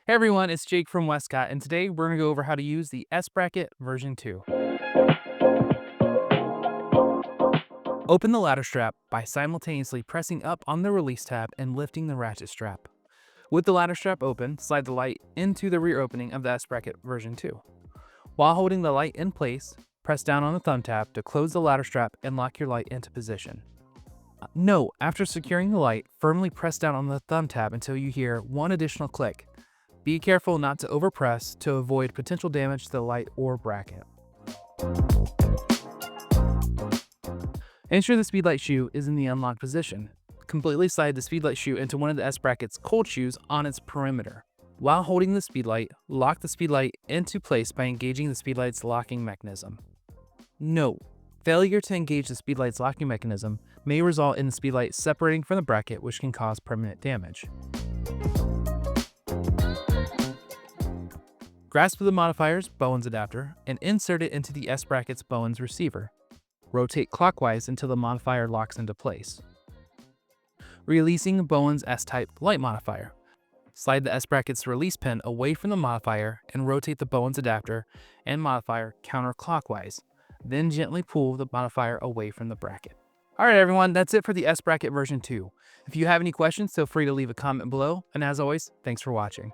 Hey everyone, it's Jake from Westcott, and today we're going to go over how to use the S-Bracket version 2. Open the ladder strap by simultaneously pressing up on the release tab and lifting the ratchet strap. With the ladder strap open, slide the light into the rear opening of the S-Bracket version 2. While holding the light in place, press down on the thumb tab to close the ladder strap and lock your light into position. Note, after securing the light, firmly press down on the thumb tab until you hear one additional click. Be careful not to overpress to avoid potential damage to the light or bracket. Ensure the speedlight shoe is in the unlocked position. Completely slide the speedlight shoe into one of the S-Bracket's cold shoes on its perimeter. While holding the speedlight, lock the speedlight into place by engaging the speedlight's locking mechanism. Note, failure to engage the speedlight's locking mechanism may result in the speedlight separating from the bracket, which can cause permanent damage. Grasp the modifier's Bowens adapter and insert it into the S-Bracket's Bowens receiver. Rotate clockwise until the modifier locks into place. Releasing the Bowens S-Type light modifier. Slide the S-Bracket's release pin away from the modifier and rotate the Bowens adapter and modifier counterclockwise. Then gently pull the modifier away from the bracket. Alright everyone, that's it for the S-Bracket version 2. If you have any questions, feel free to leave a comment below, and as always, thanks for watching.